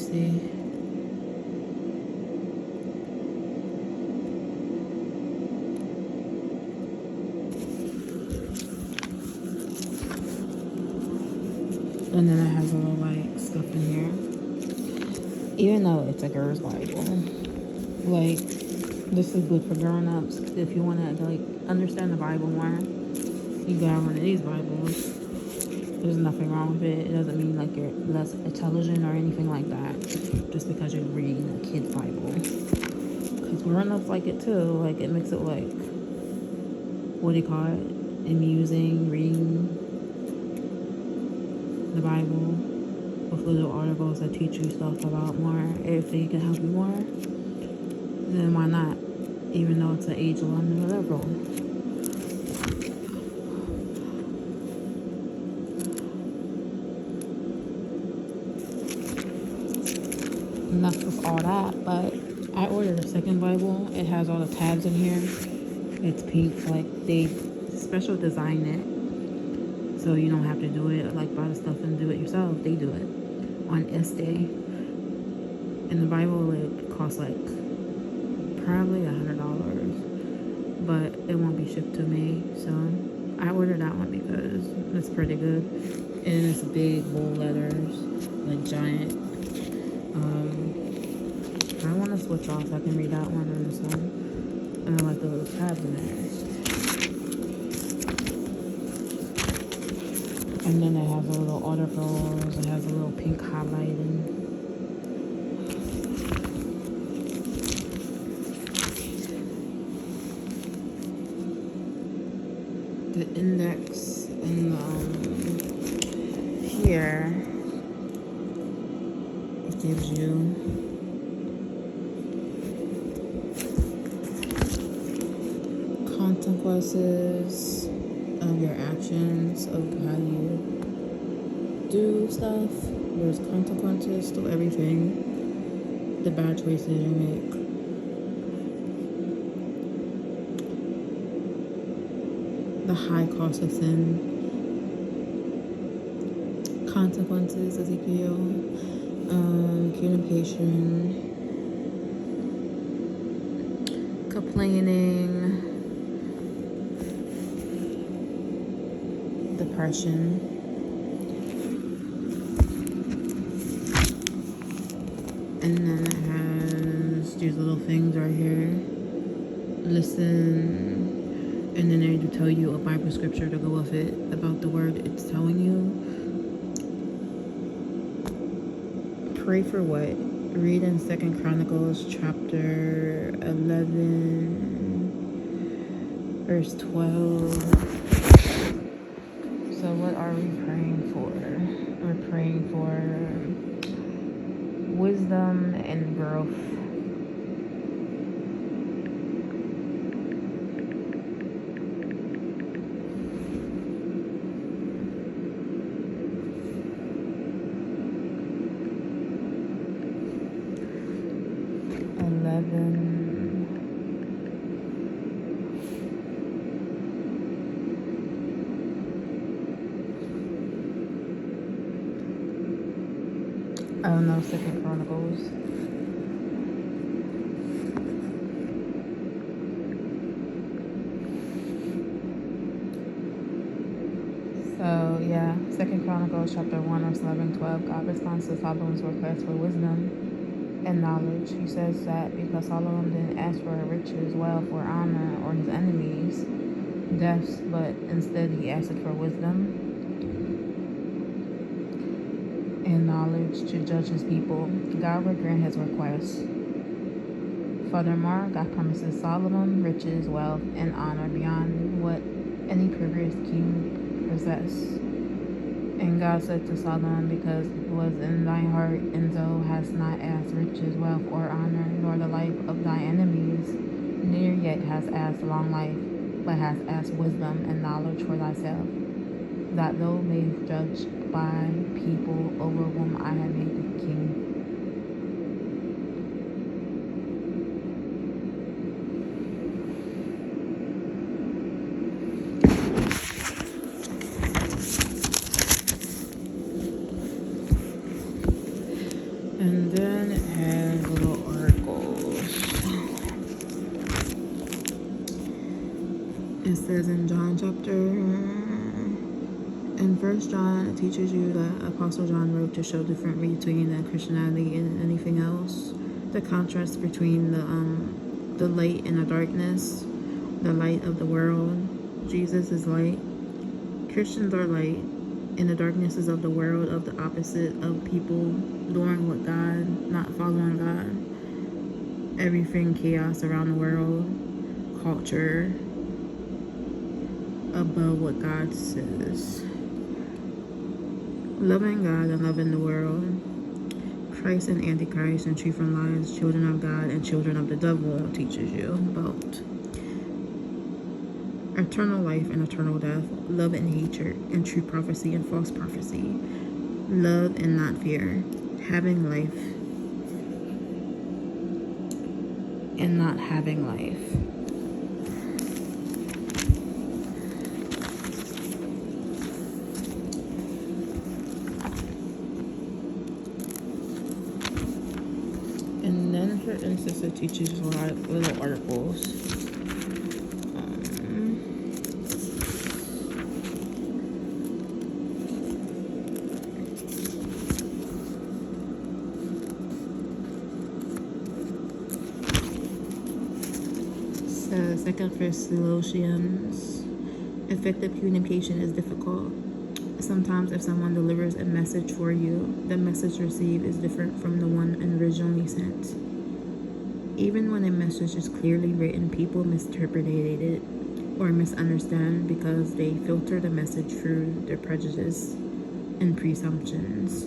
see. And then it has a little like stuff in here. Even though it's a girl's Bible, like this is good for grown-ups. If you want to like understand the Bible more, you got one of these Bibles. There's nothing wrong with it. It doesn't mean like you're less intelligent or anything like that just because you're reading a kid's Bible. Because grown-ups like it too. Like it makes it like, what do you call it? Amusing, reading the Bible with little articles that teach you stuff about more. If they can help you more, then why not? Even though it's an age limit or whatever. Enough with all that, but I ordered a second Bible. It has all the tabs in here. It's pink, like they special design it so you don't have to do it, like buy the stuff and do it yourself. They do it on S Day. And the Bible, it costs like probably $100, but it won't be shipped to me. So I ordered that one because it's pretty good. And it's big, bold letters, like giant. I want to switch off so I can read that one and this one. And I like the little tabs in there. And then it has a little articles. It has a little pink highlighting. The index and here it gives you consequences of your actions, of how you do stuff. There's consequences to everything, the bad choices you make. The high cost of sin, consequences, Ezekiel, communication, complaining, depression, and then it has these little things right here. Listen. And then they tell you a Bible scripture to go with it about the word it's telling you. Pray for what? Read in 2 Chronicles chapter 11, verse 12. So what are we praying for? We're praying for wisdom and growth. I don't know, 2 Chronicles. So, yeah, 2 Chronicles chapter 1, verse 11, 12. God responds to Solomon's request for wisdom and knowledge. He says that because Solomon didn't ask for riches, wealth, or honor, or his enemies' deaths, but instead he asked for wisdom and knowledge to judge his people, God will grant his request. Furthermore, God promises Solomon riches, wealth, and honor beyond what any previous king possessed. And God said to Solomon, because it was in thy heart, and thou hast not asked riches, wealth, or honor, nor the life of thy enemies, neither yet hast asked long life, but hast asked wisdom and knowledge for thyself, that thou mayest judge by people over whom I have made thee king. And then it has little articles. It says in First John, it teaches you that Apostle John wrote to show difference between Christianity and anything else. The contrast between the light and the darkness, the light of the world. Jesus is light. Christians are light. In the darknesses of the world, of the opposite of people doing what God, not following God. Everything chaos around the world, culture above what God says. Loving God and loving the world. Christ and Antichrist and truth and lies, children of God and children of the devil teaches you about eternal life and eternal death, love and hatred, and true prophecy and false prophecy, love and not fear, having life and not having life. And then, for instance, it teaches a lot of little articles. Second Thessalonians, effective communication is difficult. Sometimes if someone delivers a message for you, the message received is different from the one originally sent. Even when a message is clearly written, people misinterpret it or misunderstand because they filter the message through their prejudice and presumptions.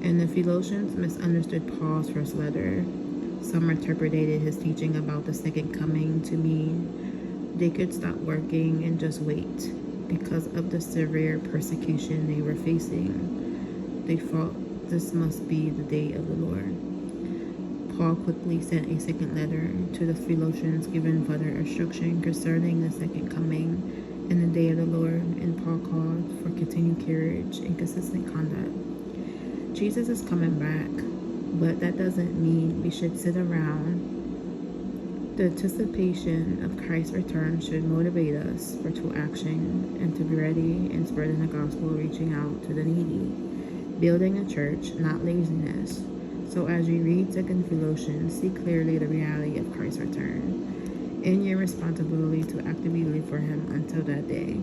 And the Philotians misunderstood Paul's first letter. Some interpreted his teaching about the second coming to mean they could stop working and just wait because of the severe persecution they were facing. They thought this must be the day of the Lord. Paul quickly sent a second letter to the Philotians giving further instruction concerning the second coming and the day of the Lord, and Paul called for continued courage and consistent conduct. Jesus is coming back, but that doesn't mean we should sit around. The anticipation of Christ's return should motivate us to action and to be ready and spreading the gospel, reaching out to the needy, building a church, not laziness. So as you read 2 Philotians, see clearly the reality of Christ's return and your responsibility to actively live for him until that day.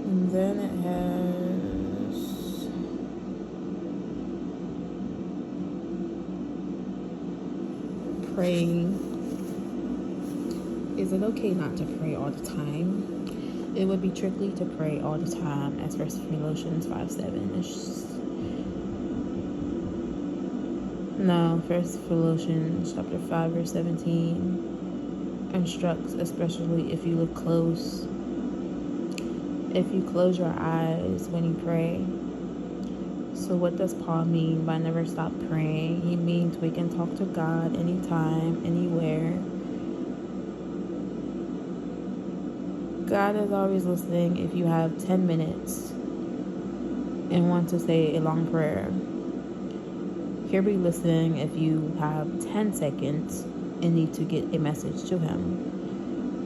And then it has praying. Is it okay not to pray all the time? It would be tricky to pray all the time, as 1 Philotians 5:7. No, 1 Philotians chapter 5 verse 17 instructs, especially if you look close. If you close your eyes when you pray. So what does Paul mean by never stop praying? He means we can talk to God anytime, anywhere. God is always listening if you have 10 minutes and want to say a long prayer. He'll be listening if you have 10 seconds and need to get a message to him.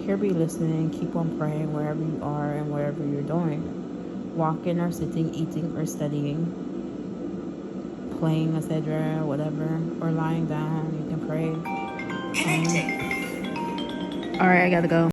He'll be listening. Keep on praying wherever you are and wherever you're doing. Walking or sitting, eating or studying, playing a sedra, whatever, or lying down. You can pray. All right, I gotta go.